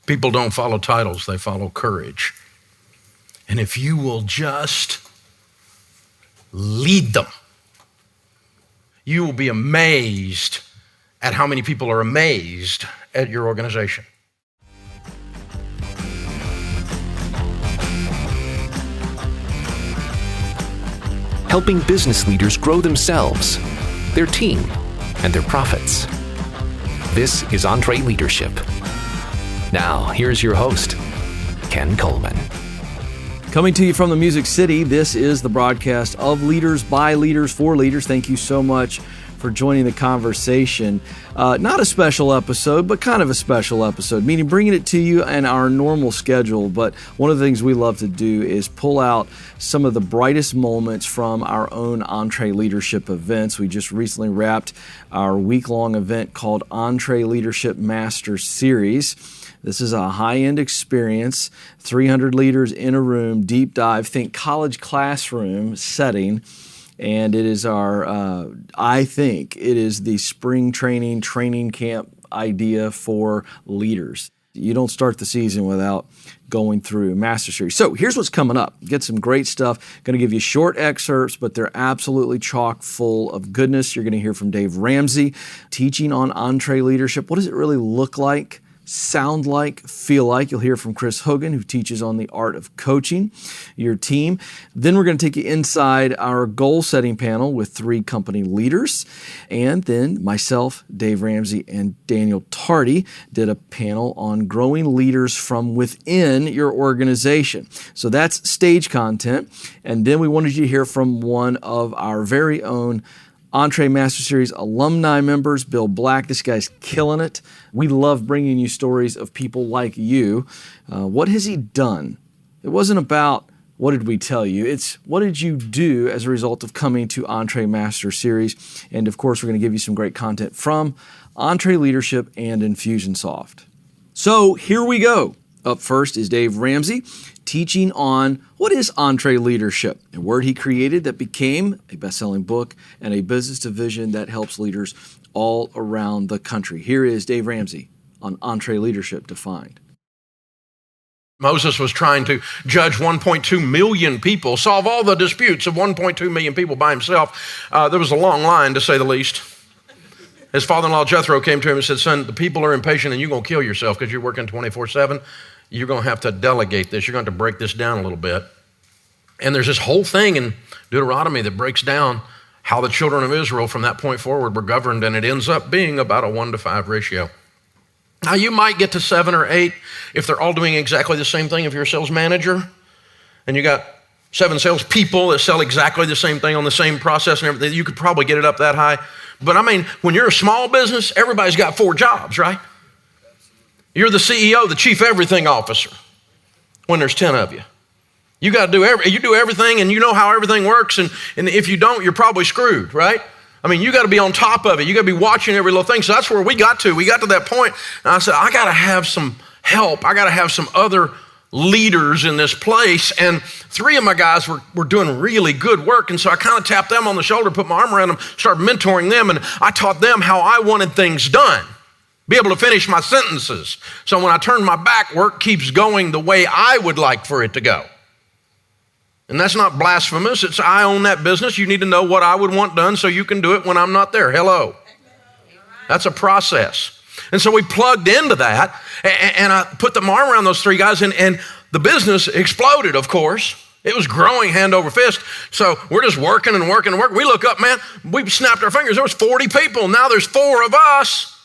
People don't follow titles, they follow courage. And if you will just lead them, you will be amazed at how many people are amazed at your organization. Helping business leaders grow themselves, their team, and their profits. This is EntreLeadership. Now, here's your host, Ken Coleman. Coming to you from the Music City, this is the broadcast of Leaders, by Leaders, for Leaders. Thank you so much for joining the conversation. Not a special episode, but kind of a special episode, meaning bringing it to you in our normal schedule. But one of the things we love to do is pull out some of the brightest moments from our own EntreLeadership events. We just recently wrapped our week-long event called EntreLeadership Master Series. This is a high-end experience, 300 leaders in a room, deep dive, think college classroom setting. And it is I think it is the spring training camp idea for leaders. You don't start the season without going through Master Series. So here's what's coming up. Get some great stuff. Going to give you short excerpts, but they're absolutely chock full of goodness. You're going to hear from Dave Ramsey, teaching on EntreLeadership. What does it really look like? Sound like, feel like. You'll hear from Chris Hogan, who teaches on the art of coaching your team. Then we're going to take you inside our goal-setting panel with 3 company leaders. And then myself, Dave Ramsey, and Daniel Tardy did a panel on growing leaders from within your organization. So that's stage content. And then we wanted you to hear from one of our very own Entre Master Series alumni members, Bill Black. This guy's killing it. We love bringing you stories of people like you. What has he done? It wasn't about what did we tell you. It's what did you do as a result of coming to Entre Master Series. And of course, we're going to give you some great content from EntreLeadership and Infusionsoft. So here we go. Up first is Dave Ramsey, teaching on what is EntreLeadership, a word he created that became a best-selling book and a business division that helps leaders all around the country. Here is Dave Ramsey on EntreLeadership Defined. Moses was trying to judge 1.2 million people, solve all the disputes of 1.2 million people by himself. There was a long line, to say the least. His father-in-law Jethro came to him and said, "Son, the people are impatient and you're going to kill yourself because you're working 24/7. You're going to have to delegate this. You're going to have to break this down a little bit." And there's this whole thing in Deuteronomy that breaks down how the children of Israel from that point forward were governed, and it ends up being about a 1-to-5 ratio. Now, you might get to 7 or 8 if they're all doing exactly the same thing. If you're a sales manager and you got 7 salespeople that sell exactly the same thing on the same process and everything, you could probably get it up that high. But I mean, when you're a small business, everybody's got 4 jobs, right? You're the CEO, the chief everything officer, when there's 10 of you. You got to do everything, and you know how everything works, and if you don't, you're probably screwed, right? I mean, you got to be on top of it. You got to be watching every little thing. So that's where we got to. We got to that point, and I said, I got to have some help. I got to have some other leaders in this place, and 3 of my guys were doing really good work, and so I kind of tapped them on the shoulder, put my arm around them, started mentoring them, and I taught them how I wanted things done, be able to finish my sentences. So when I turn my back, work keeps going the way I would like for it to go. And that's not blasphemous. It's I own that business. You need to know what I would want done so you can do it when I'm not there. Hello. That's a process. And so we plugged into that, and I put the arm around those 3 guys, and the business exploded, of course. It was growing hand over fist. So we're just working and working and working. We look up, man, we snapped our fingers. There was 40 people. Now there's 4 of us.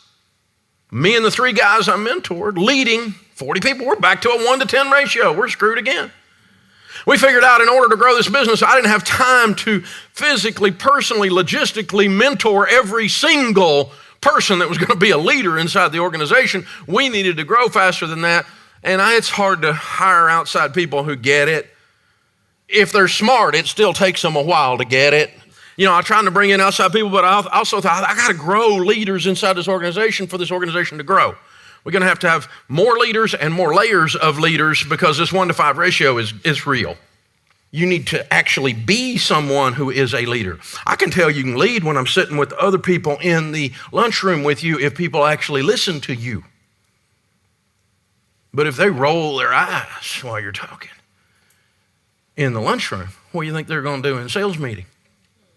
Me and the 3 guys I mentored, leading 40 people. We're back to a 1-to-10 ratio. We're screwed again. We figured out in order to grow this business, I didn't have time to physically, personally, logistically mentor every single person that was going to be a leader inside the organization. We needed to grow faster than that. And it's hard to hire outside people who get it. If they're smart, it still takes them a while to get it. You know, I'm trying to bring in outside people, but I also thought I got to grow leaders inside this organization for this organization to grow. We're going to have more leaders and more layers of leaders because this 1-to-5 ratio is real. You need to actually be someone who is a leader. I can tell you can lead when I'm sitting with other people in the lunchroom with you if people actually listen to you. But if they roll their eyes while you're talking in the lunchroom, what do you think they're going to do in a sales meeting?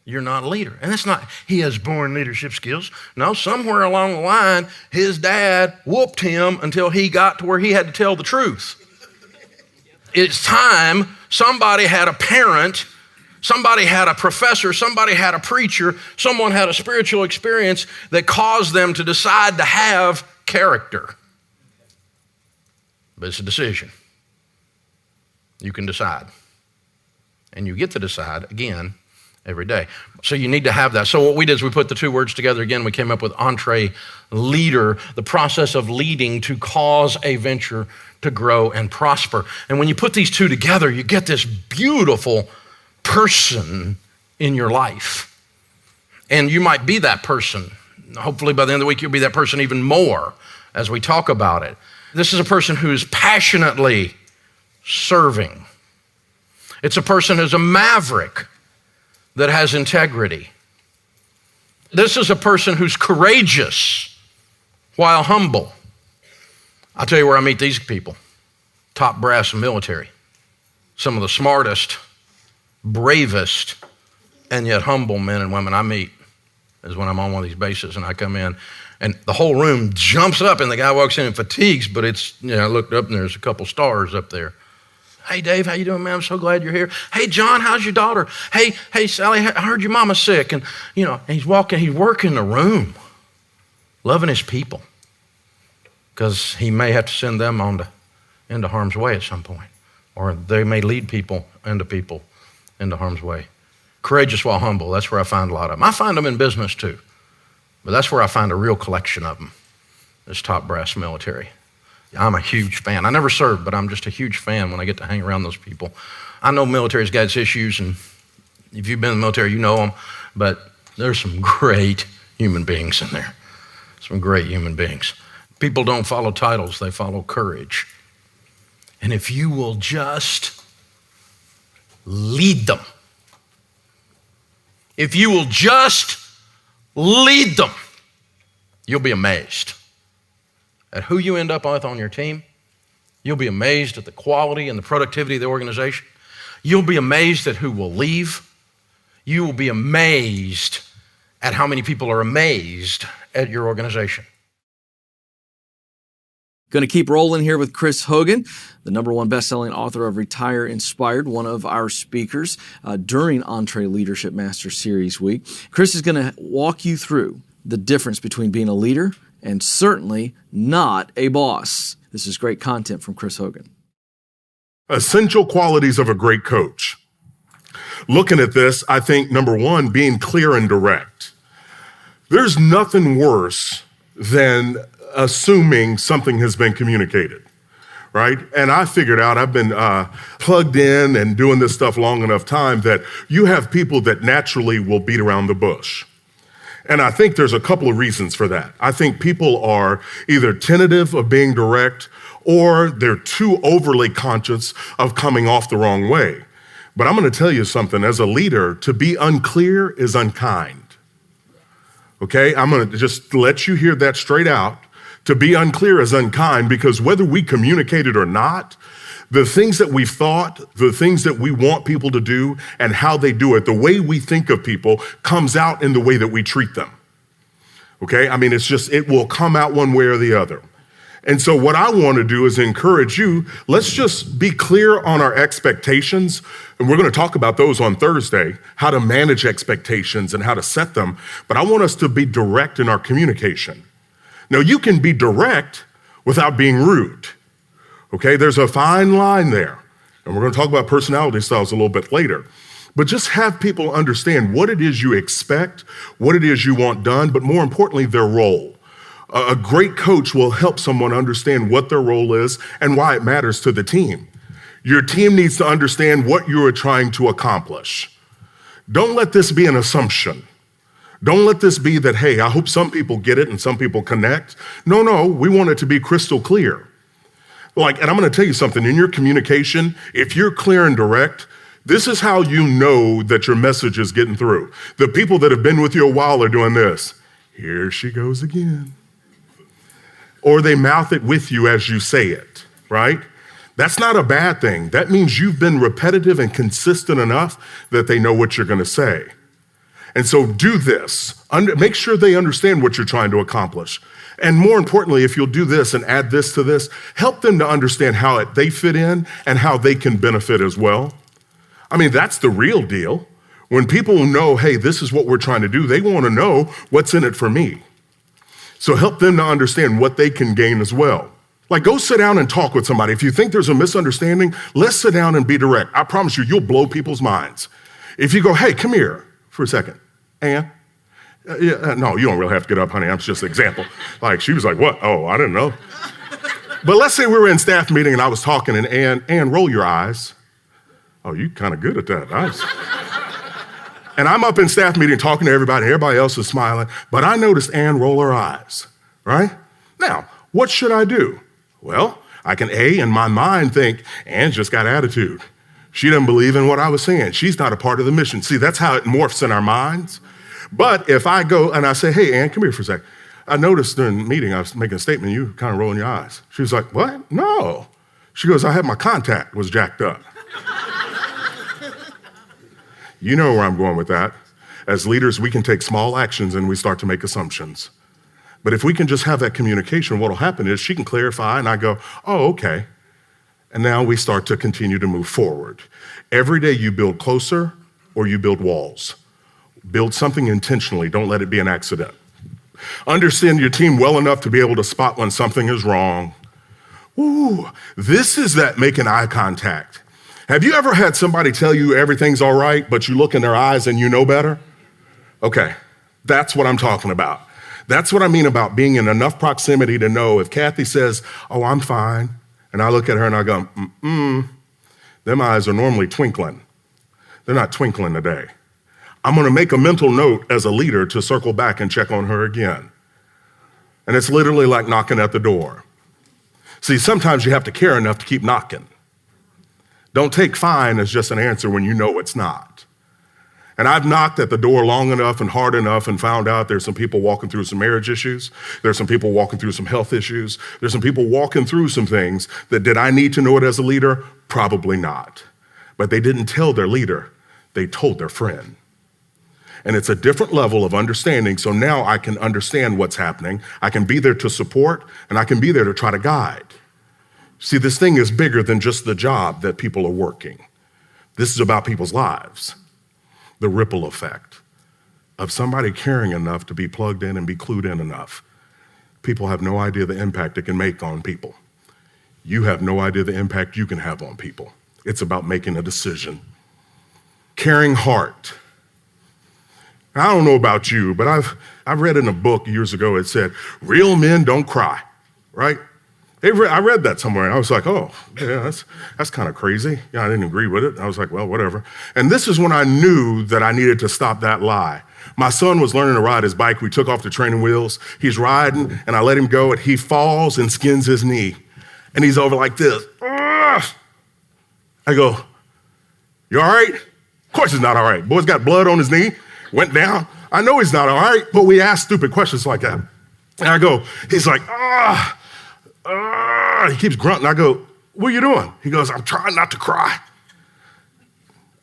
You're not a leader. And that's not, he has born leadership skills. No, somewhere along the line, his dad whooped him until he got to where he had to tell the truth. It's time somebody had a parent, somebody had a professor, somebody had a preacher, someone had a spiritual experience that caused them to decide to have character. But it's a decision. You can decide. And you get to decide, again, every day. So you need to have that. So what we did is we put the two words together again. We came up with EntreLeader, the process of leading to cause a venture to grow and prosper. And when you put these two together, you get this beautiful person in your life. And you might be that person. Hopefully by the end of the week, you'll be that person even more as we talk about it. This is a person who is passionately serving. It's a person who's a maverick that has integrity. This is a person who's courageous while humble. I'll tell you where I meet these people. Top brass military. Some of the smartest, bravest, and yet humble men and women I meet is when I'm on one of these bases and I come in and the whole room jumps up and the guy walks in fatigues, but it's, I looked up and there's a couple stars up there. Hey, Dave, how you doing, man? I'm so glad you're here. Hey, John, how's your daughter? Hey, Sally, I heard your mama's sick. And, and he's working the room, loving his people, because he may have to send them into harm's way at some point, or they may lead people into harm's way. Courageous while humble, that's where I find a lot of them. I find them in business too, but that's where I find a real collection of them, this top brass military. I'm a huge fan. I never served, but I'm just a huge fan when I get to hang around those people. I know military's got its issues, and if you've been in the military, you know them, but there's some great human beings in there. Some great human beings. People don't follow titles, they follow courage. And if you will just lead them, if you will just lead them, you'll be amazed at who you end up with on your team. You'll be amazed at the quality and the productivity of the organization. You'll be amazed at who will leave. You will be amazed at how many people are amazed at your organization. Going to keep rolling here with Chris Hogan, the #1 best-selling author of Retire Inspired, one of our speakers during EntreLeadership Master Series week. Chris is going to walk you through the difference between being a leader and certainly not a boss. This is great content from Chris Hogan. Essential qualities of a great coach. Looking at this, I think #1, being clear and direct. There's nothing worse than assuming something has been communicated, right? And I figured out, I've been plugged in and doing this stuff long enough time that you have people that naturally will beat around the bush. And I think there's a couple of reasons for that. I think people are either tentative of being direct or they're too overly conscious of coming off the wrong way. But I'm going to tell you something. As a leader, to be unclear is unkind. Okay? I'm going to just let you hear that straight out. To be unclear is unkind, because whether we communicate it or not, the things that we've thought, the things that we want people to do and how they do it, the way we think of people comes out in the way that we treat them. Okay? I mean, it will come out one way or the other. And so what I want to do is encourage you, let's just be clear on our expectations. And we're going to talk about those on Thursday, how to manage expectations and how to set them. But I want us to be direct in our communication. Now, you can be direct without being rude. Okay, there's a fine line there. And we're going to talk about personality styles a little bit later. But just have people understand what it is you expect, what it is you want done, but more importantly, their role. A great coach will help someone understand what their role is and why it matters to the team. Your team needs to understand what you are trying to accomplish. Don't let this be an assumption. Don't let this be that, hey, I hope some people get it and some people connect. No, we want it to be crystal clear. And I'm going to tell you something, in your communication, if you're clear and direct, this is how you know that your message is getting through. The people that have been with you a while are doing this. Here she goes again. Or they mouth it with you as you say it. right? That's not a bad thing. That means you've been repetitive and consistent enough that they know what you're going to say. And so do this. Make sure they understand what you're trying to accomplish. And more importantly, if you'll do this and add this to this, help them to understand how they fit in and how they can benefit as well. I mean, that's the real deal. When people know, hey, this is what we're trying to do, they want to know what's in it for me. So help them to understand what they can gain as well. Like, go sit down and talk with somebody. If you think there's a misunderstanding, let's sit down and be direct. I promise you, you'll blow people's minds. If you go, hey, come here for a second. Ann? No, you don't really have to get up, honey. That's just an example. Like, she was like, what? Oh, I didn't know. But let's say we were in staff meeting and I was talking and Ann, roll your eyes. Oh, you kind of good at that. Nice. And I'm up in staff meeting talking to everybody. Everybody else is smiling. But I noticed Ann roll her eyes, right? Now, what should I do? Well, I can in my mind think, Ann's just got attitude. She doesn't believe in what I was saying. She's not a part of the mission. See, that's how it morphs in our minds. But if I go and I say, hey, Ann, come here for a second. I noticed during the meeting, I was making a statement, you kind of rolling your eyes. She was like, what? No. She goes, I had my contact was jacked up. You know where I'm going with that. As leaders, we can take small actions and we start to make assumptions. But if we can just have that communication, what will happen is she can clarify and I go, oh, okay. And now we start to continue to move forward. Every day you build closer or you build walls. Build something intentionally. Don't let it be an accident. Understand your team well enough to be able to spot when something is wrong. Ooh, this is that making eye contact. Have you ever had somebody tell you everything's all right, but you look in their eyes and you know better? Okay, that's what I'm talking about. That's what I mean about being in enough proximity to know if Kathy says, oh, I'm fine, and I look at her and I go, them eyes are normally twinkling. They're not twinkling today. I'm going to make a mental note as a leader to circle back and check on her again. And it's literally like knocking at the door. See, sometimes you have to care enough to keep knocking. Don't take fine as just an answer when you know it's not. And I've knocked at the door long enough and hard enough and found out there's some people walking through some marriage issues. There's some people walking through some health issues. There's some people walking through some things that did I need to know it as a leader? Probably not. But they didn't tell their leader. They told their friend. And it's a different level of understanding. So now I can understand what's happening. I can be there to support and I can be there to try to guide. See, this thing is bigger than just the job that people are working. This is about people's lives. The ripple effect of somebody caring enough to be plugged in and be clued in enough. People have no idea the impact it can make on people. You have no idea the impact you can have on people. It's about making a decision. Caring heart. I don't know about you, but I've read in a book years ago, it said, real men don't cry, right? I read that somewhere, and I was like, oh, yeah, that's kind of crazy. Yeah, I didn't agree with it. I was like, well, whatever. And this is when I knew that I needed to stop that lie. My son was learning to ride his bike. We took off the training wheels. He's riding, and I let him go, and he falls and skins his knee. And he's over like this. Ugh! I go, you all right? Of course he's not all right. Boy's got blood on his knee, went down. I know he's not all right, but we ask stupid questions like that. And I go, he's like, he keeps grunting. I go, what are you doing? He goes, I'm trying not to cry.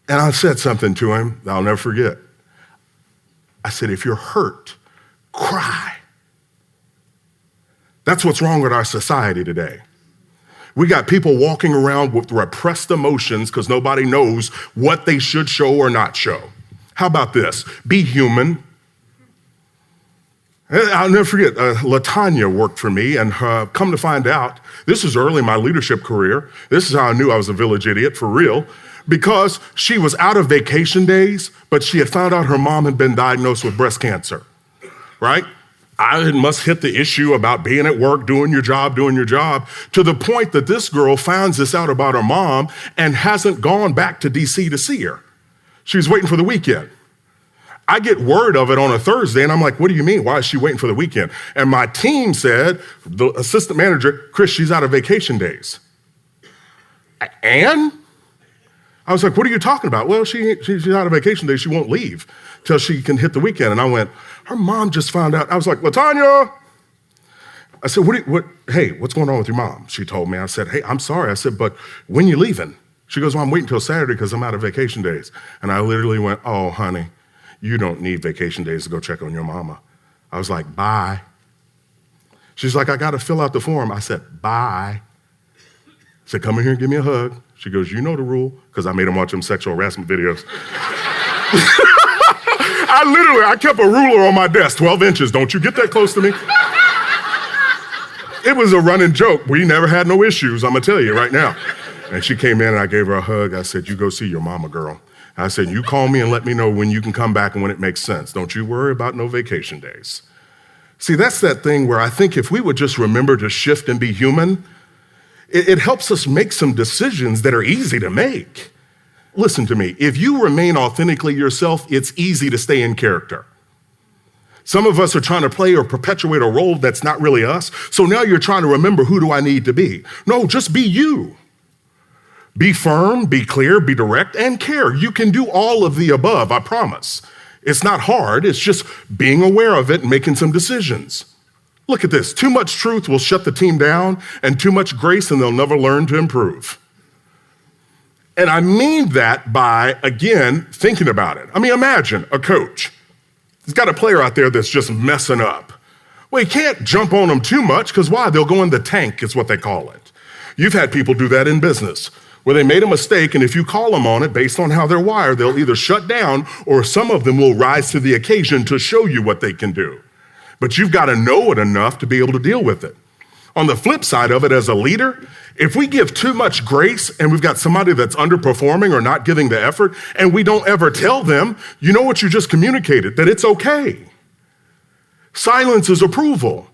And I said something to him that I'll never forget. I said, if you're hurt, cry. That's what's wrong with our society today. We got people walking around with repressed emotions because nobody knows what they should show or not show. How about this? Be human. I'll never forget, LaTanya worked for me, and come to find out, this was early in my leadership career. This is how I knew I was a village idiot, for real, because she was out of vacation days, but she had found out her mom had been diagnosed with breast cancer, right? I must hit the issue about being at work, doing your job, to the point that this girl finds this out about her mom and hasn't gone back to DC to see her. She was waiting for the weekend. I get word of it on a Thursday, and I'm like, what do you mean? Why is she waiting for the weekend? And my team said, the assistant manager, Chris, she's out of vacation days. And? I was like, what are you talking about? Well, she's out of vacation days. She won't leave till she can hit the weekend. And I went, her mom just found out. I was like, LaTanya, I said, hey, what's going on with your mom? She told me. I said, hey, I'm sorry. I said, but when you leaving? She goes, well, I'm waiting till Saturday because I'm out of vacation days. And I literally went, oh, honey, you don't need vacation days to go check on your mama. I was like, bye. She's like, I got to fill out the form. I said, bye. I said, come in here and give me a hug. She goes, you know the rule, because I made him watch them sexual harassment videos. I kept a ruler on my desk, 12 inches. Don't you get that close to me. It was a running joke. We never had no issues, I'm going to tell you right now. And she came in and I gave her a hug. I said, you go see your mama, girl. I said, you call me and let me know when you can come back and when it makes sense. Don't you worry about no vacation days. See, that's that thing where I think if we would just remember to shift and be human, it helps us make some decisions that are easy to make. Listen to me. If you remain authentically yourself, it's easy to stay in character. Some of us are trying to play or perpetuate a role that's not really us. So now you're trying to remember, who do I need to be? No, just be you. Be firm, be clear, be direct, and care. You can do all of the above, I promise. It's not hard. It's just being aware of it and making some decisions. Look at this. Too much truth will shut the team down, and too much grace, and they'll never learn to improve. And I mean that by, again, thinking about it. I mean, imagine a coach. He's got a player out there that's just messing up. Well, you can't jump on them too much, because why? They'll go in the tank, is what they call it. You've had people do that in business, where they made a mistake, and if you call them on it based on how they're wired, they'll either shut down or some of them will rise to the occasion to show you what they can do. But you've got to know it enough to be able to deal with it. On the flip side of it, as a leader, if we give too much grace and we've got somebody that's underperforming or not giving the effort, and we don't ever tell them, you know what you just communicated, that it's okay. Silence is approval.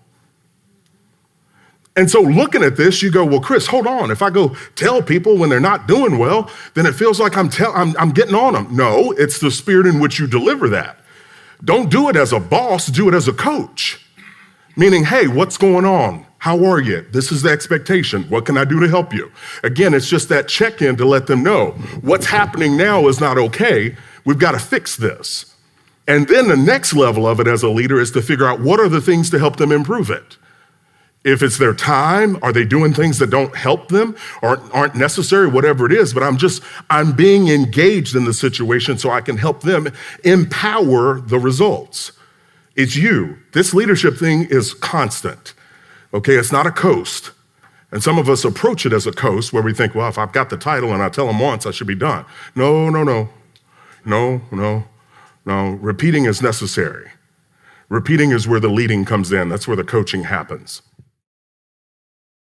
And so looking at this, you go, well, Chris, hold on. If I go tell people when they're not doing well, then it feels like I'm getting on them. No, it's the spirit in which you deliver that. Don't do it as a boss, do it as a coach. Meaning, hey, what's going on? How are you? This is the expectation. What can I do to help you? Again, it's just that check-in to let them know what's happening now is not okay. We've got to fix this. And then the next level of it as a leader is to figure out what are the things to help them improve it. If it's their time, are they doing things that don't help them or aren't necessary, whatever it is, but I'm being engaged in the situation so I can help them empower the results. It's you. This leadership thing is constant, okay? It's not a coast. And some of us approach it as a coast where we think, well, if I've got the title and I tell them once, I should be done. No. Repeating is necessary. Repeating is where the leading comes in. That's where the coaching happens.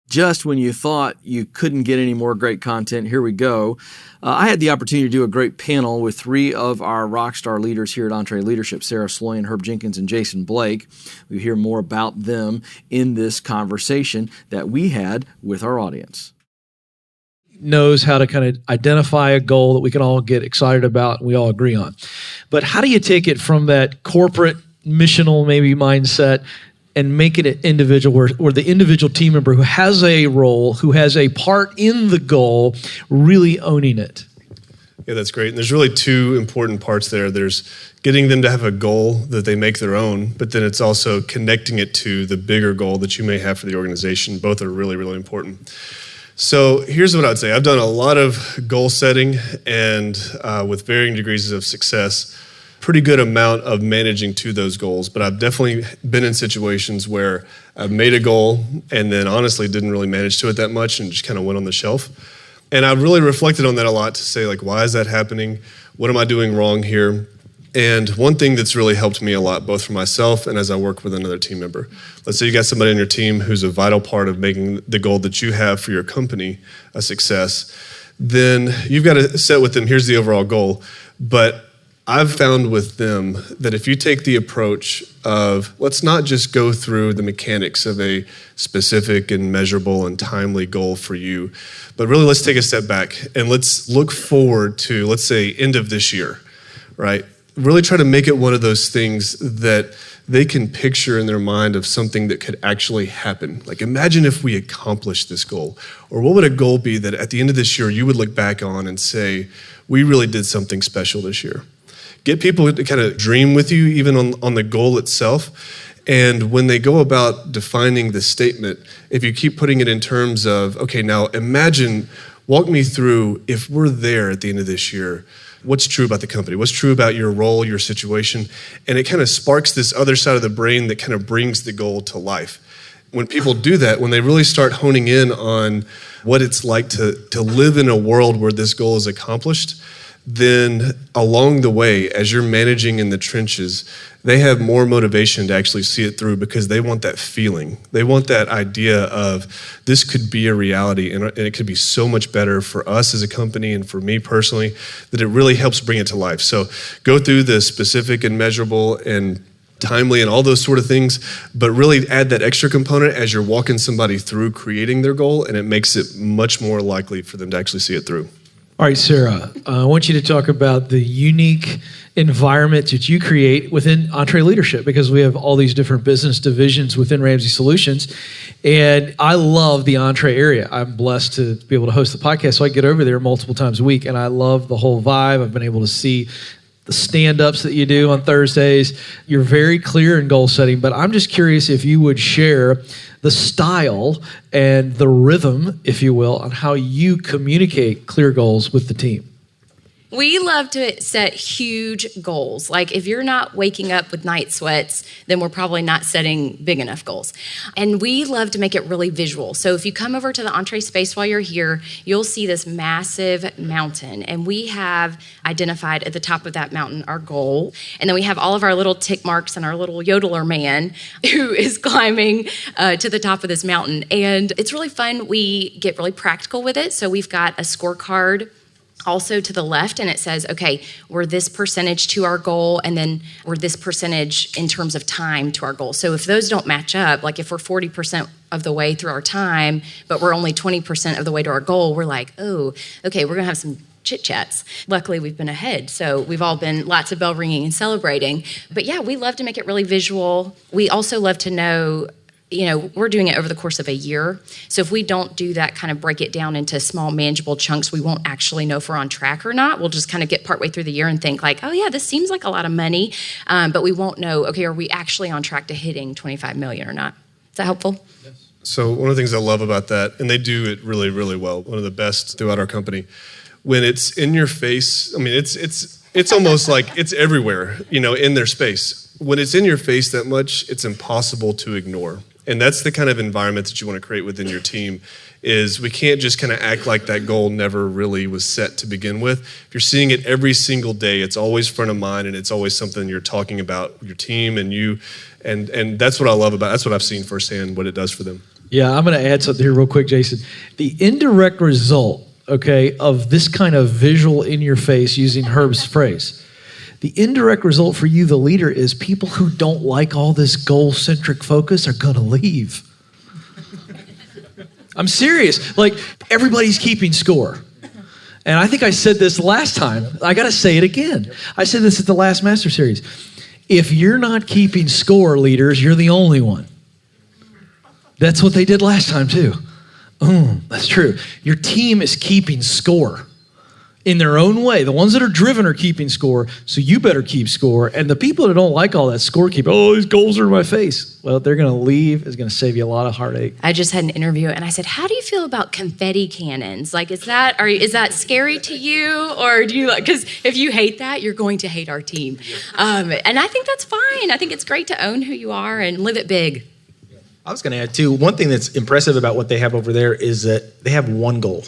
Just when you thought you couldn't get any more great content, here we go. I had the opportunity to do a great panel with three of our rock star leaders here at EntreLeadership, Sarah Sloyan, Herb Jenkins, and Jason Blake. We hear more about them in this conversation that we had with our audience. Knows how to kind of identify a goal that we can all get excited about and we all agree on. But how do you take it from that corporate missional maybe mindset and make it an individual or the individual team member who has a role, who has a part in the goal, really owning it? Yeah, that's great. And there's really two important parts there. There's getting them to have a goal that they make their own, but then it's also connecting it to the bigger goal that you may have for the organization. Both are really, really important. So here's what I'd say. I've done a lot of goal setting and with varying degrees of success, pretty good amount of managing to those goals, but I've definitely been in situations where I've made a goal and then honestly didn't really manage to it that much and just kind of went on the shelf. And I've really reflected on that a lot to say, like, why is that happening? What am I doing wrong here? And one thing that's really helped me a lot, both for myself and as I work with another team member. Let's say you got somebody on your team who's a vital part of making the goal that you have for your company a success. Then you've got to set with them, here's the overall goal. But I've found with them that if you take the approach of, let's not just go through the mechanics of a specific and measurable and timely goal for you, but really let's take a step back and let's look forward to, let's say, end of this year, right? Really try to make it one of those things that they can picture in their mind of something that could actually happen. Like, imagine if we accomplished this goal. Or what would a goal be that at the end of this year, you would look back on and say, we really did something special this year. Get people to kind of dream with you, even on the goal itself. And when they go about defining the statement, if you keep putting it in terms of, okay, now imagine, walk me through, if we're there at the end of this year, what's true about the company? What's true about your role, your situation? And it kind of sparks this other side of the brain that kind of brings the goal to life. When people do that, when they really start honing in on what it's like to live in a world where this goal is accomplished, then along the way, as you're managing in the trenches, they have more motivation to actually see it through because they want that feeling. They want that idea of this could be a reality and it could be so much better for us as a company and for me personally that it really helps bring it to life. So go through the specific and measurable and timely and all those sort of things, but really add that extra component as you're walking somebody through creating their goal, and it makes it much more likely for them to actually see it through. All right, Sarah, I want you to talk about the unique environment that you create within EntreLeadership, because we have all these different business divisions within Ramsey Solutions. And I love the Entre area. I'm blessed to be able to host the podcast, so I get over there multiple times a week, and I love the whole vibe. I've been able to see the stand-ups that you do on Thursdays. You're very clear in goal setting, but I'm just curious if you would share the style and the rhythm, if you will, on how you communicate clear goals with the team. We love to set huge goals. Like if you're not waking up with night sweats, then we're probably not setting big enough goals. And we love to make it really visual. So if you come over to the Entre space while you're here, you'll see this massive mountain. And we have identified at the top of that mountain our goal. And then we have all of our little tick marks and our little yodeler man who is climbing to the top of this mountain. And it's really fun. We get really practical with it. So we've got a scorecard also to the left, and it says, okay, we're this percentage to our goal, and then we're this percentage in terms of time to our goal. So if those don't match up, like if we're 40% of the way through our time, but we're only 20% of the way to our goal, we're like, oh, okay, we're gonna have some chit chats. Luckily, we've been ahead. So we've all been lots of bell ringing and celebrating. But yeah, we love to make it really visual. We also love to know, we're doing it over the course of a year. So if we don't do that, kind of break it down into small, manageable chunks, we won't actually know if we're on track or not. We'll just kind of get partway through the year and think like, oh yeah, this seems like a lot of money. But we won't know, okay, are we actually on track to hitting 25 million or not? Is that helpful? Yes. So one of the things I love about that, and they do it really, really well, one of the best throughout our company, when it's in your face, I mean, it's almost like it's everywhere, in their space. When it's in your face that much, it's impossible to ignore. And that's the kind of environment that you want to create within your team, is we can't just kind of act like that goal never really was set to begin with. If you're seeing it every single day, it's always front of mind, and it's always something you're talking about your team and you, and that's what I love about it. That's what I've seen firsthand, what it does for them. Yeah, I'm going to add something here real quick, Jason. The indirect result, of this kind of visual in your face, using Herb's phrase, the indirect result for you, the leader, is people who don't like all this goal-centric focus are going to leave. I'm serious. Like, everybody's keeping score. And I think I said this last time. I got to say it again. I said this at the last Master Series. If you're not keeping score, leaders, you're the only one. That's what they did last time, too. That's true. Your team is keeping score in their own way. The ones that are driven are keeping score, so you better keep score. And the people that don't like all that scorekeeping, these goals are in my face, well, they're going to leave. It's going to save you a lot of heartache. I just had an interview, and I said, how do you feel about confetti cannons? Like, is that scary to you? Or do you, because if you hate that, you're going to hate our team. And I think that's fine. I think it's great to own who you are and live it big. I was going to add, too, one thing that's impressive about what they have over there is that they have one goal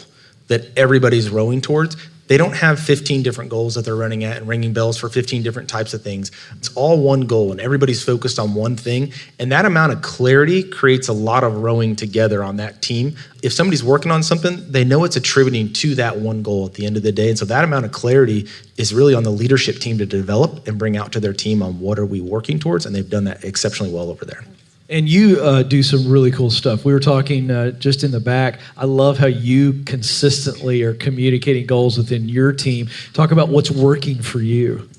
that everybody's rowing towards. They don't have 15 different goals that they're running at and ringing bells for 15 different types of things. It's all one goal, and everybody's focused on one thing. And that amount of clarity creates a lot of rowing together on that team. If somebody's working on something, they know it's attributing to that one goal at the end of the day. And so that amount of clarity is really on the leadership team to develop and bring out to their team on what are we working towards, and they've done that exceptionally well over there. And you do some really cool stuff. We were talking just in the back. I love how you consistently are communicating goals within your team. Talk about what's working for you.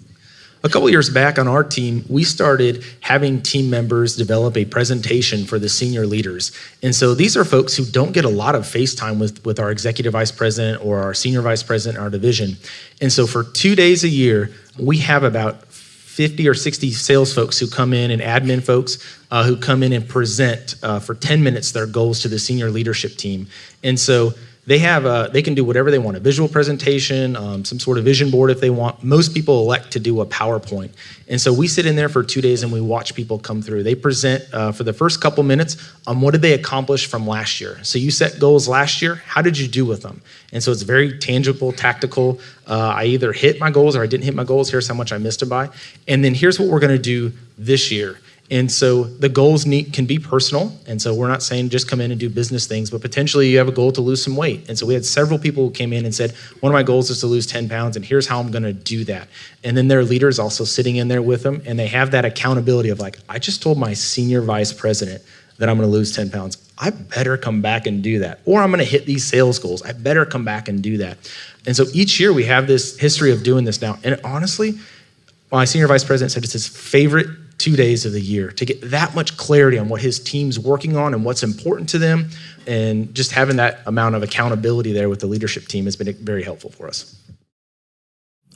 A couple of years back on our team, we started having team members develop a presentation for the senior leaders. And so these are folks who don't get a lot of face time with our executive vice president or our senior vice president in our division. And so for 2 days a year, we have about 50 or 60 sales folks who come in and admin folks who come in and present for 10 minutes their goals to the senior leadership team. And so they can do whatever they want, a visual presentation, some sort of vision board if they want. Most people elect to do a PowerPoint. And so we sit in there for 2 days and we watch people come through. They present for the first couple minutes on what did they accomplish from last year. So you set goals last year, how did you do with them? And so it's very tangible, tactical. I either hit my goals or I didn't hit my goals. Here's how much I missed it by. And then here's what we're gonna do this year. And so the goals can be personal. And so we're not saying just come in and do business things, but potentially you have a goal to lose some weight. And so we had several people who came in and said, one of my goals is to lose 10 pounds, and here's how I'm going to do that. And then their leaders also sitting in there with them, and they have that accountability of like, I just told my senior vice president that I'm going to lose 10 pounds. I better come back and do that. Or I'm going to hit these sales goals. I better come back and do that. And so each year we have this history of doing this now. And honestly, my senior vice president said it's his favorite 2 days of the year to get that much clarity on what his team's working on and what's important to them. And just having that amount of accountability there with the leadership team has been very helpful for us.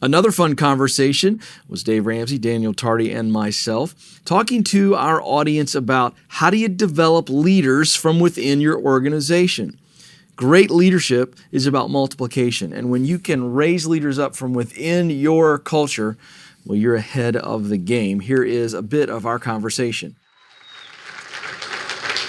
Another fun conversation was Dave Ramsey, Daniel Tardy, and myself talking to our audience about how do you develop leaders from within your organization. Great leadership is about multiplication, and when you can raise leaders up from within your culture, well, you're ahead of the game. Here is a bit of our conversation.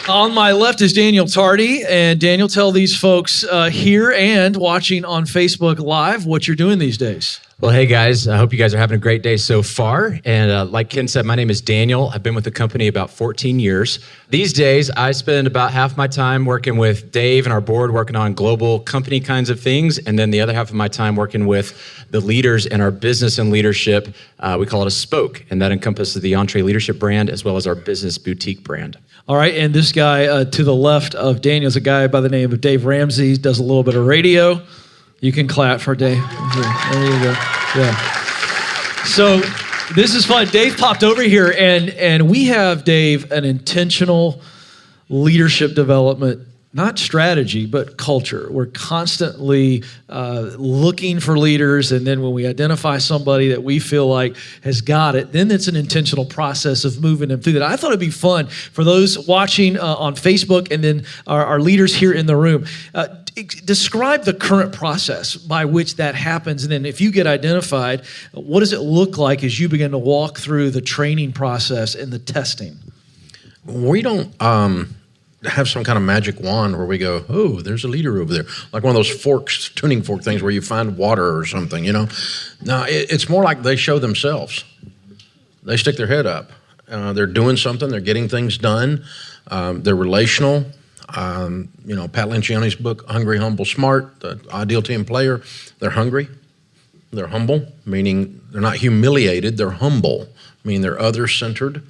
On my left is Daniel Tardy, and Daniel, tell these folks here and watching on Facebook Live what you're doing these days. Well, hey guys, I hope you guys are having a great day so far. And like Ken said, my name is Daniel. I've been with the company about 14 years. These days, I spend about half my time working with Dave and our board, working on global company kinds of things. And then the other half of my time working with the leaders in our business and leadership. We call it a spoke. And that encompasses the EntreLeadership brand as well as our business boutique brand. All right, and this guy to the left of Daniel is a guy by the name of Dave Ramsey. He does a little bit of radio. You can clap for Dave. There you go. Yeah. So this is fun. Dave popped over here, and we have, Dave, an intentional leadership development, not strategy, but culture. We're constantly looking for leaders, and then when we identify somebody that we feel like has got it, then it's an intentional process of moving them through that. I thought it'd be fun for those watching on Facebook and then our leaders here in the room. Describe the current process by which that happens, and then if you get identified, what does it look like as you begin to walk through the training process and the testing? We don't have some kind of magic wand where we go, oh, there's a leader over there. Like one of those forks, tuning fork things where you find water or something, you know? No, it's more like they show themselves. They stick their head up. They're doing something. They're getting things done. They're relational. Pat Lencioni's book, Hungry, Humble, Smart, the ideal team player, they're hungry. They're humble, meaning they're not humiliated. They're humble, meaning they're other-centered.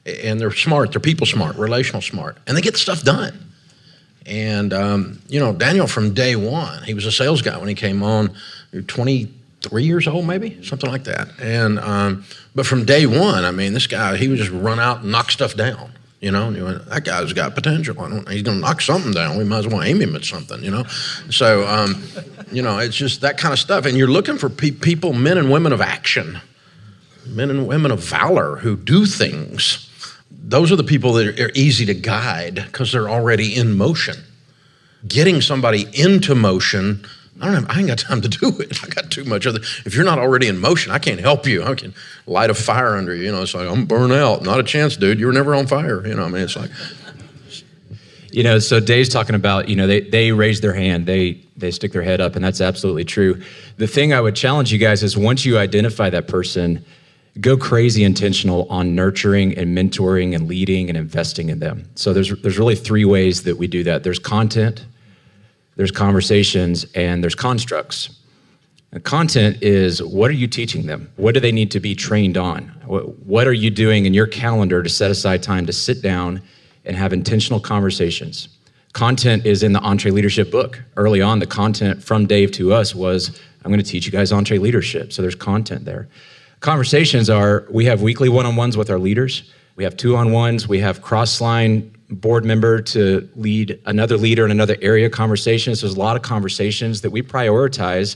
And they're smart. They're people smart, relational smart. And they get stuff done. And, Daniel from day one, he was a sales guy when he came on, 23 years old maybe, something like that. And but from day one, I mean, this guy, he would just run out and knock stuff down. You know, and you went, that guy's got potential. He's going to knock something down. We might as well aim him at something, you know. So, it's just that kind of stuff. And you're looking for people, men and women of action, men and women of valor who do things. Those are the people that are easy to guide because they're already in motion. Getting somebody into motion, I ain't got time to do it. I got too much of it. If you're not already in motion, I can't help you. I can light a fire under you. You know, it's like, I'm burnt out. Not a chance, dude. You were never on fire. You know, I mean, it's like. So Dave's talking about, they raise their hand. They stick their head up, and that's absolutely true. The thing I would challenge you guys is once you identify that person, go crazy intentional on nurturing and mentoring and leading and investing in them. So there's really three ways that we do that. There's content, there's conversations, and there's constructs. And content is, what are you teaching them? What do they need to be trained on? What are you doing in your calendar to set aside time to sit down and have intentional conversations? Content is in the EntreLeadership book. Early on, the content from Dave to us was, I'm going to teach you guys EntreLeadership. So there's content there. Conversations are, we have weekly one-on-ones with our leaders. We have two-on-ones. We have cross-line board member to lead another leader in another area conversations. There's a lot of conversations that we prioritize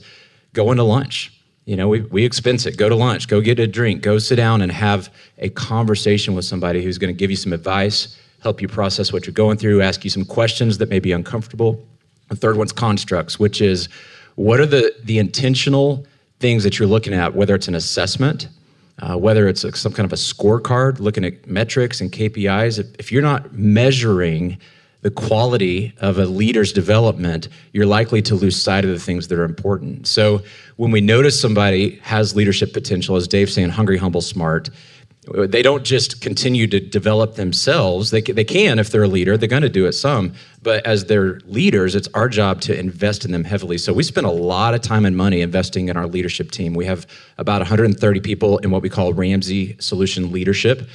going to lunch. We expense it. Go to lunch, go get a drink, go sit down and have a conversation with somebody who's going to give you some advice, help you process what you're going through, ask you some questions that may be uncomfortable. The third one's constructs, which is what are the intentional things that you're looking at, whether it's an assessment, whether it's some kind of a scorecard, looking at metrics and KPIs. If you're not measuring the quality of a leader's development, you're likely to lose sight of the things that are important. So when we notice somebody has leadership potential, as Dave's saying, hungry, humble, smart, they don't just continue to develop themselves. They can if they're a leader. They're going to do it some. But as their leaders, it's our job to invest in them heavily. So we spend a lot of time and money investing in our leadership team. We have about 130 people in what we call Ramsey Solutions leadership.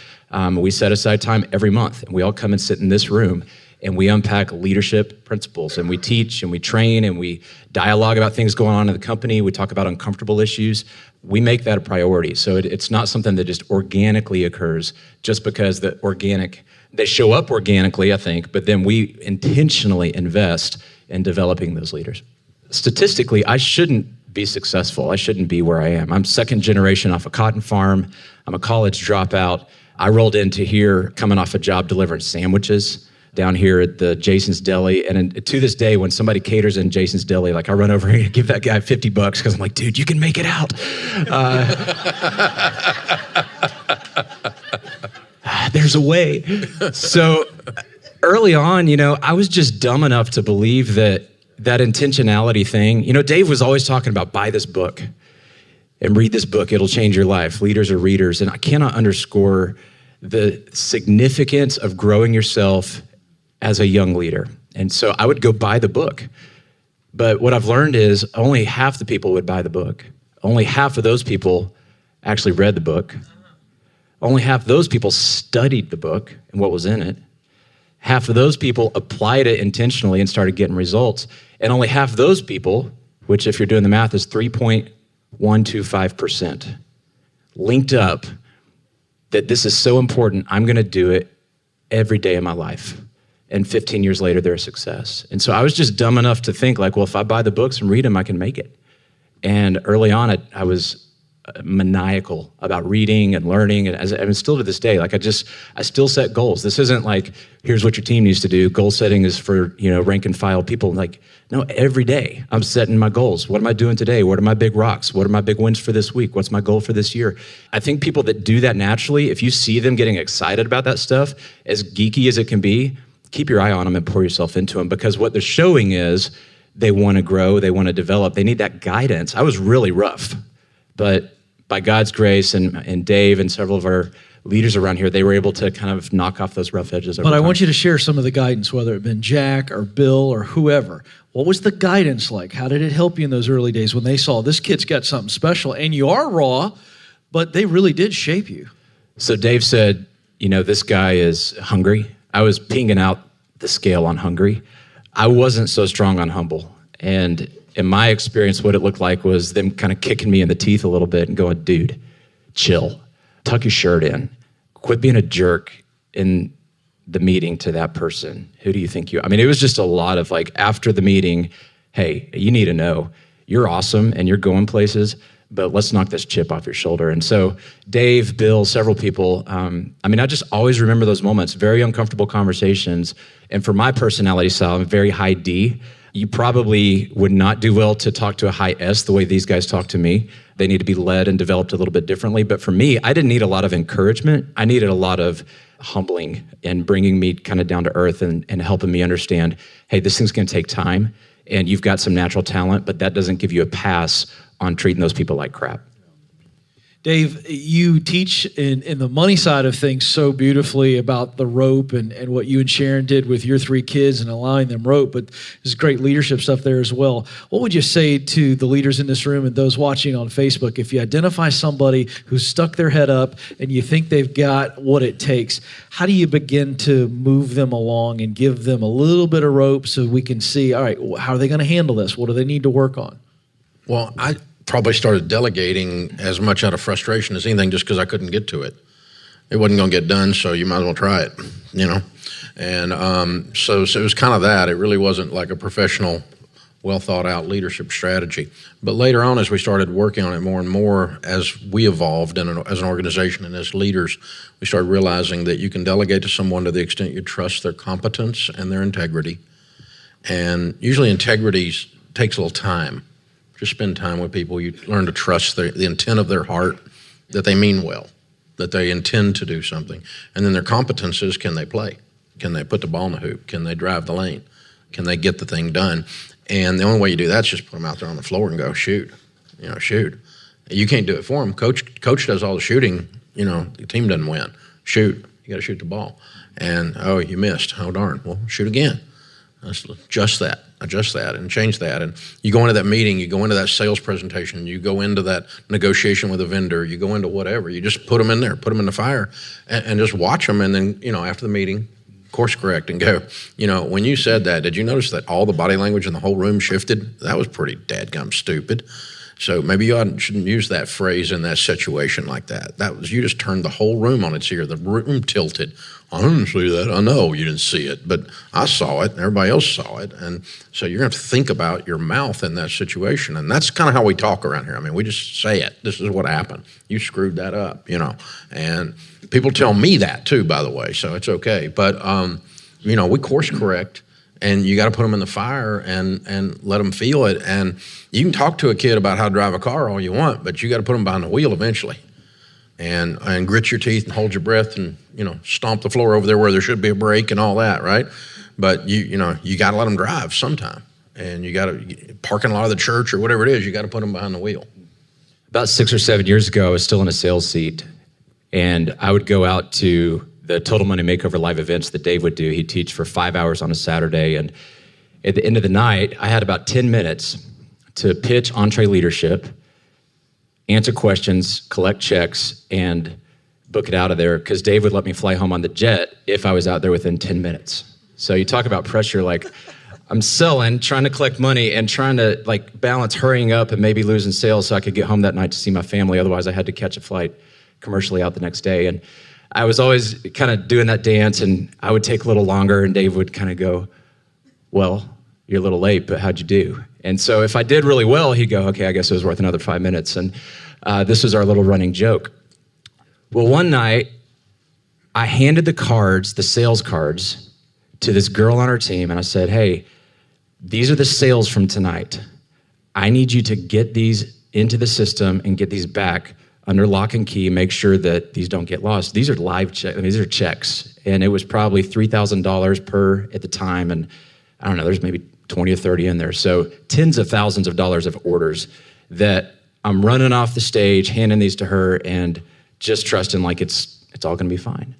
We set aside time every month, and we all come and sit in this room, and we unpack leadership principles, and we teach, and we train, and we dialogue about things going on in the company. We talk about uncomfortable issues. We make that a priority. So it's not something that just organically occurs just because they show up organically, I think, but then we intentionally invest in developing those leaders. Statistically, I shouldn't be successful. I shouldn't be where I am. I'm second generation off a cotton farm. I'm a college dropout. I rolled into here coming off a job delivering sandwiches down here at the Jason's Deli. And to this day, when somebody caters in Jason's Deli, like I run over here and give that guy $50 because I'm like, dude, you can make it out. There's a way. So early on, I was just dumb enough to believe that intentionality thing. Dave was always talking about buy this book and read this book. It'll change your life. Leaders are readers. And I cannot underscore the significance of growing yourself as a young leader. And so I would go buy the book. But what I've learned is only half the people would buy the book. Only half of those people actually read the book. Only half of those people studied the book and what was in it. Half of those people applied it intentionally and started getting results. And only half of those people, which if you're doing the math is 3.125%, linked up that this is so important, I'm going to do it every day of my life. And 15 years later, they're a success. And so I was just dumb enough to think like, well, if I buy the books and read them, I can make it. And early on, I was maniacal about reading and learning. And still to this day, like I still set goals. This isn't like, here's what your team needs to do. Goal setting is for, rank and file people. Like, no, every day I'm setting my goals. What am I doing today? What are my big rocks? What are my big wins for this week? What's my goal for this year? I think people that do that naturally, if you see them getting excited about that stuff, as geeky as it can be, keep your eye on them and pour yourself into them, because what they're showing is they want to grow, they want to develop, they need that guidance. I was really rough, but by God's grace and Dave and several of our leaders around here, they were able to kind of knock off those rough edges. But I want you to share some of the guidance, whether it had been Jack or Bill or whoever. What was the guidance like? How did it help you in those early days when they saw this kid's got something special and you are raw, but they really did shape you? So Dave said, this guy is hungry. I was pinging out the scale on hungry. I wasn't so strong on humble. And in my experience, what it looked like was them kind of kicking me in the teeth a little bit and going, dude, chill, tuck your shirt in, quit being a jerk in the meeting to that person. Who do you think you are? I mean, it was just a lot of like, after the meeting, hey, you need to know you're awesome and you're going places, but let's knock this chip off your shoulder. And so Dave, Bill, several people, I just always remember those moments, very uncomfortable conversations. And for my personality style, I'm very high D. You probably would not do well to talk to a high S the way these guys talk to me. They need to be led and developed a little bit differently. But for me, I didn't need a lot of encouragement. I needed a lot of humbling and bringing me kind of down to earth and helping me understand, hey, this thing's going to take time and you've got some natural talent, but that doesn't give you a pass on treating those people like crap. Dave, you teach in the money side of things so beautifully about the rope and what you and Sharon did with your 3 kids and allowing them rope, but there's great leadership stuff there as well. What would you say to the leaders in this room and those watching on Facebook if you identify somebody who's stuck their head up and you think they've got what it takes? How do you begin to move them along and give them a little bit of rope so we can see, all right, how are they going to handle this? What do they need to work on? Well, I probably started delegating as much out of frustration as anything, just because I couldn't get to it. It wasn't going to get done, so you might as well try it, And so it was kind of that. It really wasn't like a professional well thought out leadership strategy. But later on, as we started working on it more and more, as we evolved as an organization and as leaders, we started realizing that you can delegate to someone to the extent you trust their competence and their integrity. And usually integrity takes a little time. Just spend time with people. You learn to trust the intent of their heart, that they mean well, that they intend to do something. And then their competence is, can they play? Can they put the ball in the hoop? Can they drive the lane? Can they get the thing done? And the only way you do that is just put them out there on the floor and go, shoot. Shoot. You can't do it for them. Coach does all the shooting. The team doesn't win. Shoot. You got to shoot the ball. And, oh, you missed. Oh, darn. Well, shoot again. Let's adjust that and change that. And you go into that meeting, you go into that sales presentation, you go into that negotiation with a vendor, you go into whatever. You just put them in there, put them in the fire, and just watch them. And then, after the meeting, course correct and go, when you said that, did you notice that all the body language in the whole room shifted? That was pretty dadgum stupid. So maybe you shouldn't use that phrase in that situation like that. You just turned the whole room on its ear. The room tilted. I didn't see that. I know you didn't see it, but I saw it and everybody else saw it. And so you're going to have to think about your mouth in that situation. And that's kind of how we talk around here. I mean, we just say it. This is what happened. You screwed that up, And people tell me that too, by the way, so it's okay. But, we course correct. And you got to put them in the fire and let them feel it. And you can talk to a kid about how to drive a car all you want, but you got to put them behind the wheel eventually. And grit your teeth and hold your breath and, stomp the floor over there where there should be a brake and all that, right? But you got to let them drive sometime. And you got to, parking lot of the church or whatever it is, you got to put them behind the wheel. About 6 or 7 years ago, I was still in a sales seat, and I would go out to the Total Money Makeover live events that Dave would do. He'd teach for 5 hours on a Saturday, and at the end of the night, I had about 10 minutes to pitch EntreLeadership, answer questions, collect checks, and book it out of there, because Dave would let me fly home on the jet if I was out there within 10 minutes. So you talk about pressure, like I'm selling, trying to collect money, and trying to balance hurrying up and maybe losing sales so I could get home that night to see my family. Otherwise, I had to catch a flight commercially out the next day. And I was always kind of doing that dance, and I would take a little longer, and Dave would kind of go, well, you're a little late, but how'd you do? And so if I did really well, he'd go, okay, I guess it was worth another 5 minutes. And this was our little running joke. Well, one night, I handed the sales cards, to this girl on our team, and I said, hey, these are the sales from tonight. I need you to get these into the system and get these back under lock and key, make sure that these don't get lost. These are live checks. These are checks. And it was probably $3,000 per at the time. And I don't know, there's maybe 20 or 30 in there. So tens of thousands of dollars of orders that I'm running off the stage, handing these to her, and just trusting it's all going to be fine.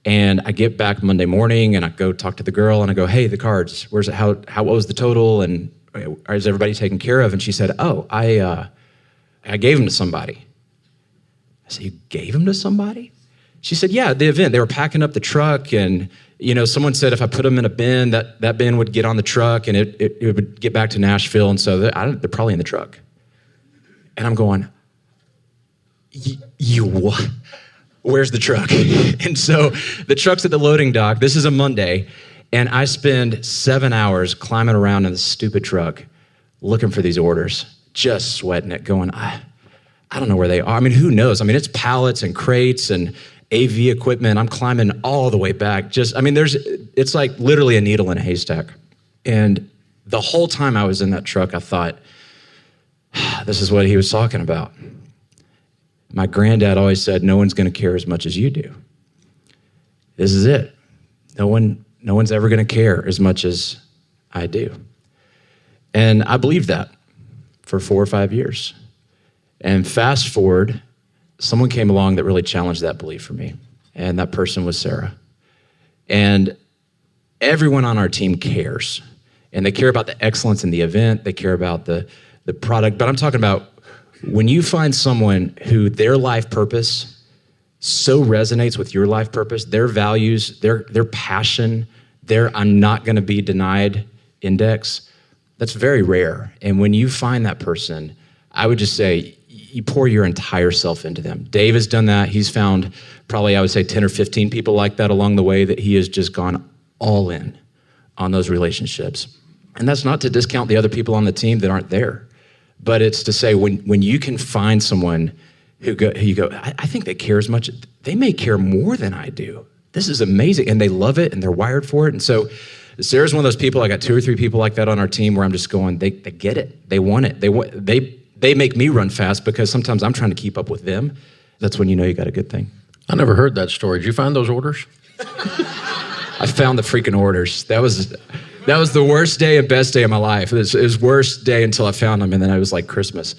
And I get back Monday morning, and I go talk to the girl, and I go, hey, the cards, where's it? What was the total? And is everybody taken care of? And she said, oh, I gave them to somebody. I said, you gave them to somebody? She said, yeah, the event. They were packing up the truck, and someone said if I put them in a bin, that bin would get on the truck, and it would get back to Nashville, and so they're probably in the truck. And I'm going, you what? Where's the truck? And so the truck's at the loading dock. This is a Monday, and I spend 7 hours climbing around in this stupid truck looking for these orders, just sweating it, going, I don't know where they are. I mean, who knows? I mean, it's pallets and crates and AV equipment. I'm climbing all the way back. It's like literally a needle in a haystack. And the whole time I was in that truck, I thought, this is what he was talking about. My granddad always said, no one's going to care as much as you do. This is it. No one's ever going to care as much as I do. And I believed that for 4 or 5 years. And fast forward, someone came along that really challenged that belief for me. And that person was Sarah. And everyone on our team cares. And they care about the excellence in the event. They care about the product. But I'm talking about when you find someone who their life purpose so resonates with your life purpose, their values, their passion, their I'm not going to be denied index, that's very rare. And when you find that person, I would just say you pour your entire self into them. Dave has done that. He's found probably, I would say, 10 or 15 people like that along the way that he has just gone all in on those relationships. And that's not to discount the other people on the team that aren't there. But it's to say when you can find someone who you go, I think they care as much. They may care more than I do. This is amazing. And they love it and they're wired for it. And so Sarah's one of those people. I got 2 or 3 people like that on our team where I'm just going, they get it. They want it. They make me run fast because sometimes I'm trying to keep up with them. That's when you know you got a good thing. I never heard that story. Did you find those orders? I found the freaking orders. That was the worst day and best day of my life. It was worst day until I found them, and then it was like Christmas.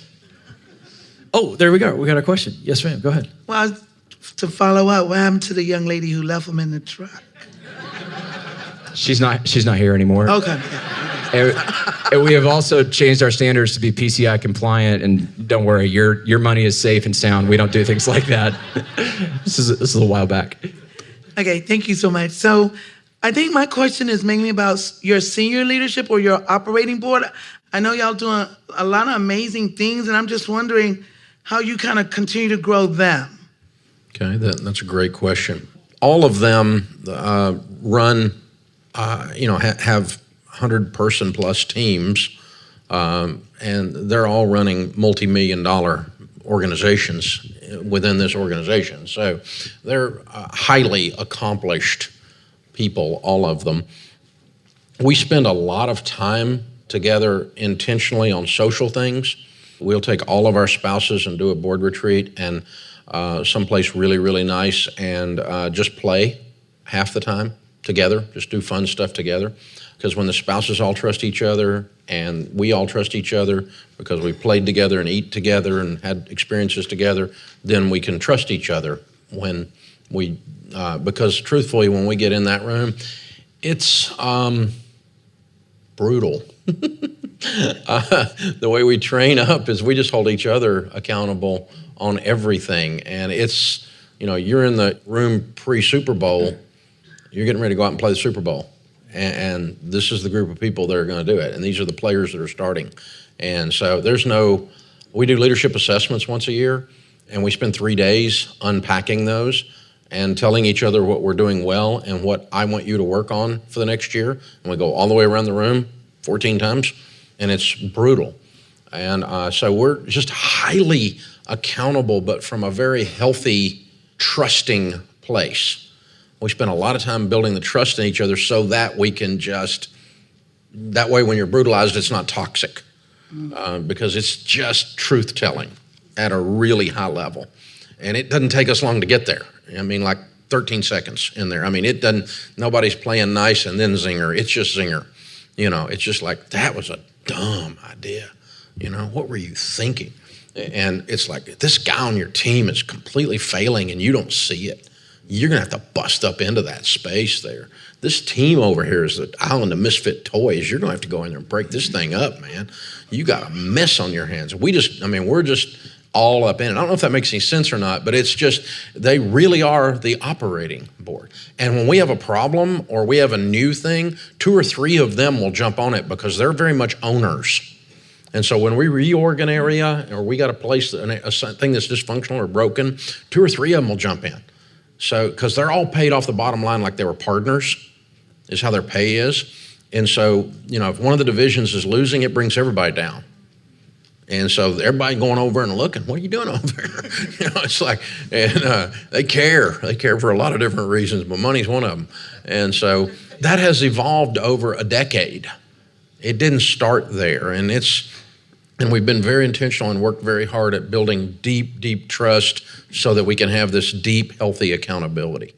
Oh, there we go. We got a question. Yes, ma'am. Go ahead. Well, to follow up, what happened to the young lady who left him in the truck? She's not here anymore. Okay. And we have also changed our standards to be PCI compliant. And don't worry, your money is safe and sound. We don't do things like that. This is a little while back. Okay, thank you so much. So I think my question is mainly about your senior leadership or your operating board. I know y'all doing a lot of amazing things, and I'm just wondering how you kind of continue to grow them. Okay, that's a great question. All of them run, have 100-person plus teams, and they're all running multi-million-dollar organizations within this organization. So they're highly accomplished people, all of them. We spend a lot of time together intentionally on social things. We'll take all of our spouses and do a board retreat and someplace really, really nice and just play half the time together, just do fun stuff together. Because when the spouses all trust each other and we all trust each other because we played together and eat together and had experiences together, then we can trust each other when we, because truthfully, when we get in that room, it's brutal. The way we train up is we just hold each other accountable on everything. And it's, you're in the room pre-Super Bowl, you're getting ready to go out and play the Super Bowl. And this is the group of people that are going to do it. And these are the players that are starting. And so we do leadership assessments once a year, and we spend 3 days unpacking those and telling each other what we're doing well and what I want you to work on for the next year. And we go all the way around the room 14 times, and it's brutal. And so we're just highly accountable, but from a very healthy, trusting place. We spend a lot of time building the trust in each other so that we can that way when you're brutalized, it's not toxic because it's just truth-telling at a really high level. And it doesn't take us long to get there. I mean, like 13 seconds in there. I mean, nobody's playing nice and then zinger. It's just zinger. It's just like, that was a dumb idea. What were you thinking? And it's like, this guy on your team is completely failing and you don't see it. You're going to have to bust up into that space there. This team over here is the island of misfit toys. You're going to have to go in there and break this thing up, man. You got a mess on your hands. We're just all up in it. I don't know if that makes any sense or not, but it's just, they really are the operating board. And when we have a problem or we have a new thing, 2 or 3 of them will jump on it because they're very much owners. And so when we reorg an area or we got a place, a thing that's dysfunctional or broken, 2 or 3 of them will jump in. So, because they're all paid off the bottom line like they were partners, is how their pay is. And so, if one of the divisions is losing, it brings everybody down. And so everybody going over and looking, what are you doing over there? It's like, and they care. They care for a lot of different reasons, but money's one of them. And so that has evolved over a decade. It didn't start there. And we've been very intentional and worked very hard at building deep, deep trust so that we can have this deep, healthy accountability.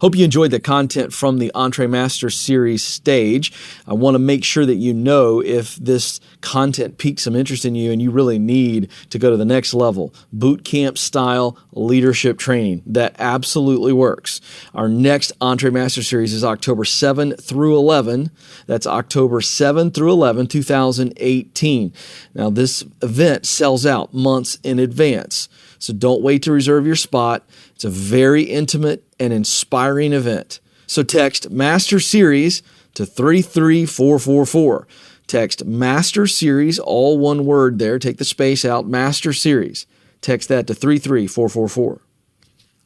Hope you enjoyed the content from the EntreMaster Series stage. I want to make sure that you know if this content piques some interest in you and you really need to go to the next level. Boot camp style leadership training that absolutely works. Our next EntreMaster Series is October 7 through 11. That's October 7 through 11, 2018. Now, this event sells out months in advance, so don't wait to reserve your spot. It's a very intimate and inspiring event. So text Master Series to 33444. Text Master Series, all one word there. Take the space out, Master Series. Text that to 33444.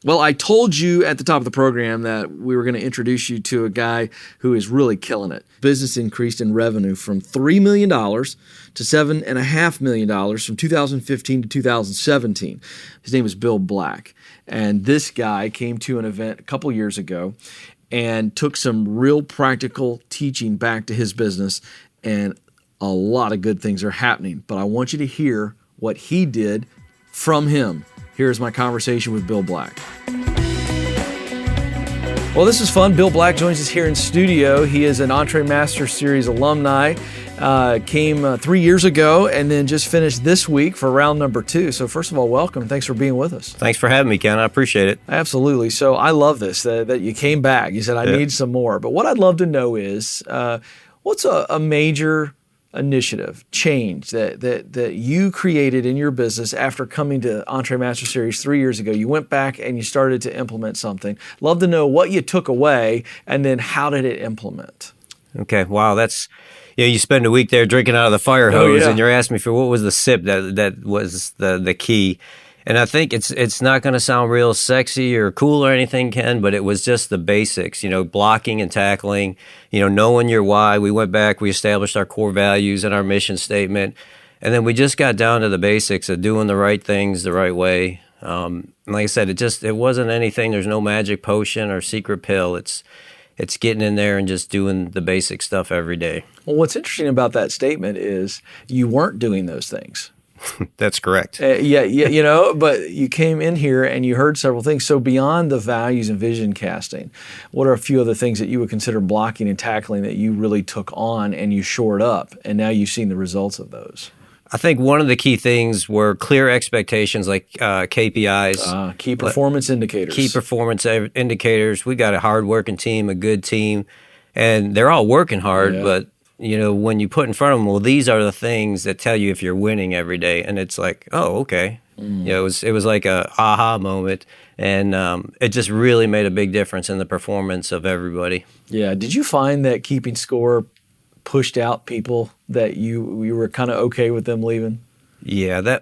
Well, I told you at the top of the program that we were going to introduce you to a guy who is really killing it. Business increased in revenue from $3 million to $7.5 million from 2015 to 2017. His name is Bill Black. And this guy came to an event a couple years ago and took some real practical teaching back to his business, and a lot of good things are happening. But I want you to hear what he did from him. Here's my conversation with Bill Black. Well, this is fun. Bill Black joins us here in studio. He is an EntreLeader Master Series alumni. Came 3 years ago and then just finished this week for round number 2. So first of all, welcome. Thanks for being with us. Thanks for having me, Ken. I appreciate it. Absolutely. So I love this, that you came back. You said, I need some more. But what I'd love to know is, what's a major initiative, change that you created in your business after coming to EntreLeader Master Series 3 years ago? You went back and you started to implement something. Love to know what you took away and then how did it implement? Okay. Wow. That's, you spend a week there drinking out of the fire hose and you're asking me for what was the sip that was the key. And I think it's not going to sound real sexy or cool or anything, Ken, but it was just the basics, blocking and tackling, knowing your why. We went back, we established our core values and our mission statement, and then we just got down to the basics of doing the right things the right way. Like I said, it wasn't anything. There's no magic potion or secret pill. It's getting in there and just doing the basic stuff every day. Well, what's interesting about that statement is you weren't doing those things. That's correct. But you came in here and you heard several things. So beyond the values and vision casting, what are a few other things that you would consider blocking and tackling that you really took on and you shored up, and now you've seen the results of those? I think one of the key things were clear expectations, like KPIs. Key performance indicators. Key performance indicators. We got a hard-working team, a good team, and they're all working hard, but when you put in front of them, well, these are the things that tell you if you're winning every day. And it's like, oh, okay. It was like a aha moment. And it just really made a big difference in the performance of everybody. Yeah. Did you find that keeping score pushed out people that you were kind of okay with them leaving? Yeah,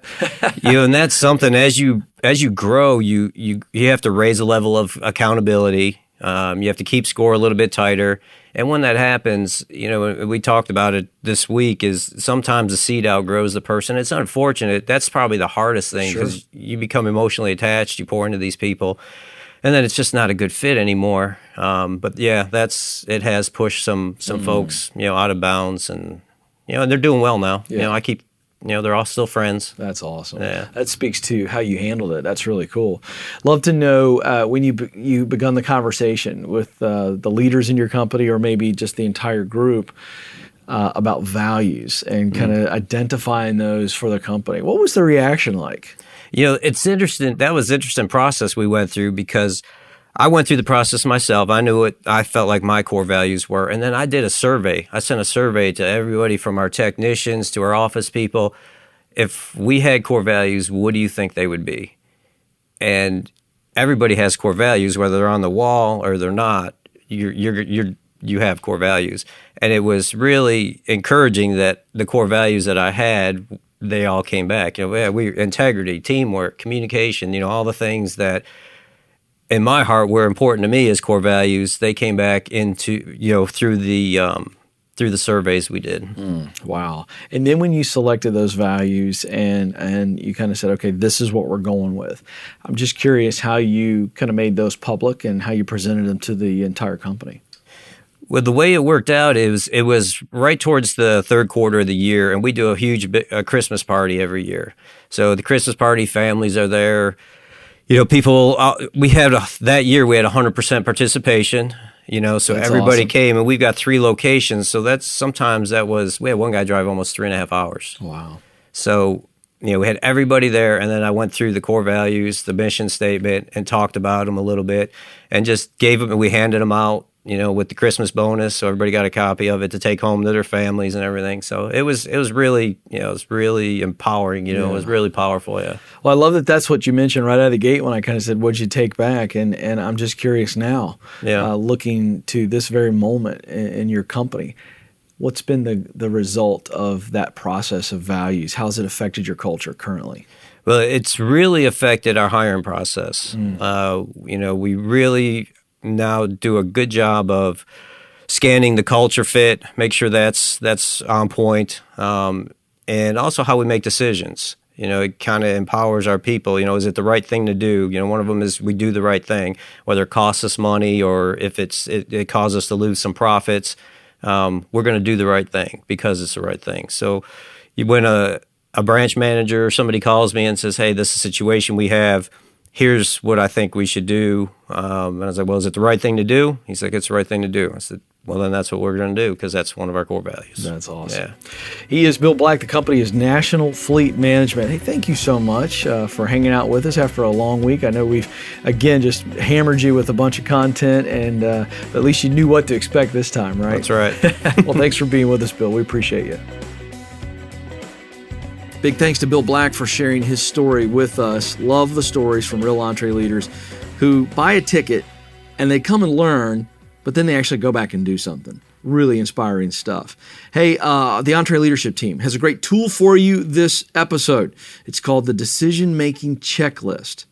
and that's something as you grow, you have to raise a level of accountability. You have to keep score a little bit tighter. And when that happens, we talked about it this week, is sometimes the seed outgrows the person. It's unfortunate. That's probably the hardest thing, because you become emotionally attached. You pour into these people, and then it's just not a good fit anymore. But yeah, it has pushed some folks, out of bounds, and and they're doing well now. Yeah. They're all still friends. That's awesome. Yeah. That speaks to how you handled it. That's really cool. Love to know when you begun the conversation with the leaders in your company, or maybe just the entire group, about values and kind of identifying those for the company. What was the reaction like? It's interesting. That was an interesting process we went through, because I went through the process myself. I knew what I felt like my core values were. And then I did a survey. I sent a survey to everybody from our technicians to our office people. If we had core values, what do you think they would be? And everybody has core values, whether they're on the wall or they're not. You have core values. And it was really encouraging that the core values that I had, they all came back. Integrity, teamwork, communication, all the things that in my heart were important to me as core values. They came back into, through the surveys we did. Wow. And then when you selected those values and you kind of said, okay, this is what we're going with, I'm just curious how you kind of made those public and how you presented them to the entire company. Well, the way it worked out, it was right towards the third quarter of the year, and we do a huge Christmas party every year. So the Christmas party, families are there. People, that year we had 100% participation, so that's everybody awesome. Came, and we've got 3 locations. So we had one guy drive almost 3.5 hours. Wow. So, we had everybody there, and then I went through the core values, the mission statement, and talked about them a little bit, and just gave them, and we handed them out, with the Christmas bonus. So everybody got a copy of it to take home to their families and everything. So it was really, it was really empowering, it was really powerful. Yeah. Well, I love that that's what you mentioned right out of the gate when I kind of said, what'd you take back? And I'm just curious now, looking to this very moment in your company, what's been the result of that process of values? How's it affected your culture currently? Well, it's really affected our hiring process. We really now do a good job of scanning the culture fit, make sure that's on point, and also how we make decisions. It kind of empowers our people. Is it the right thing to do? One of them is we do the right thing, whether it costs us money or if it causes us to lose some profits. We're going to do the right thing because it's the right thing. So when a branch manager or somebody calls me and says, hey, this is a situation we have, here's what I think we should do. And I was like, well, is it the right thing to do? He's like, it's the right thing to do. I said, well, then that's what we're going to do because that's one of our core values. That's awesome. Yeah. He is Bill Black. The company is National Fleet Management. Hey, thank you so much for hanging out with us after a long week. I know we've, again, just hammered you with a bunch of content, and at least you knew what to expect this time, right? That's right. Well, thanks for being with us, Bill. We appreciate you. Big thanks to Bill Black for sharing his story with us. Love the stories from real EntreLeaders who buy a ticket and they come and learn, but then they actually go back and do something. Really inspiring stuff. Hey, the EntreLeadership team has a great tool for you this episode. It's called the Decision-Making Checklist.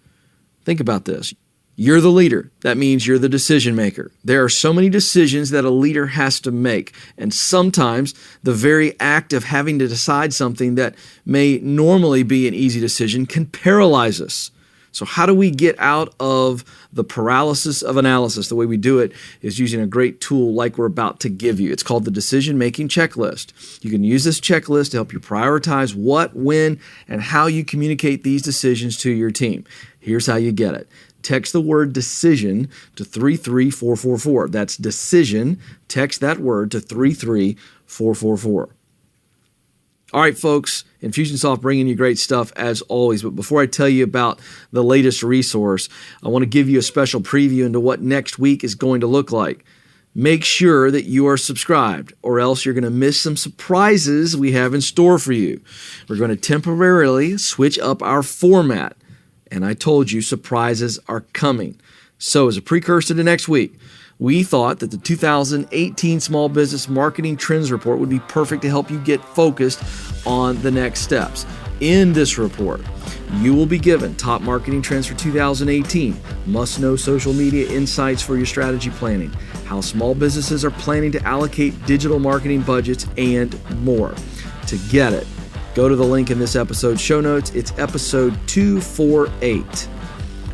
Think about this. You're the leader. That means you're the decision maker. There are so many decisions that a leader has to make, and sometimes the very act of having to decide something that may normally be an easy decision can paralyze us. So how do we get out of the paralysis of analysis? The way we do it is using a great tool like we're about to give you. It's called the Decision-Making Checklist. You can use this checklist to help you prioritize what, when, and how you communicate these decisions to your team. Here's how you get it. Text the word decision to 33444. That's decision. Text that word to 33444. All right, folks, Infusionsoft bringing you great stuff as always. But before I tell you about the latest resource, I want to give you a special preview into what next week is going to look like. Make sure that you are subscribed, or else you're going to miss some surprises we have in store for you. We're going to temporarily switch up our format. And I told you surprises are coming. So as a precursor to next week, we thought that the 2018 Small Business Marketing Trends Report would be perfect to help you get focused on the next steps. In this report, you will be given top marketing trends for 2018, must-know social media insights for your strategy planning, how small businesses are planning to allocate digital marketing budgets, and more. To get it, go to the link in this episode's show notes. It's episode 248.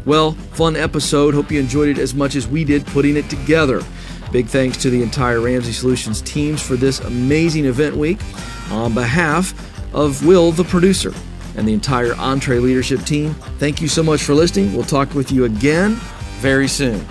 Well, fun episode. Hope you enjoyed it as much as we did putting it together. Big thanks to the entire Ramsey Solutions teams for this amazing event week. On behalf of Will, the producer, and the entire EntreLeadership team, thank you so much for listening. We'll talk with you again very soon.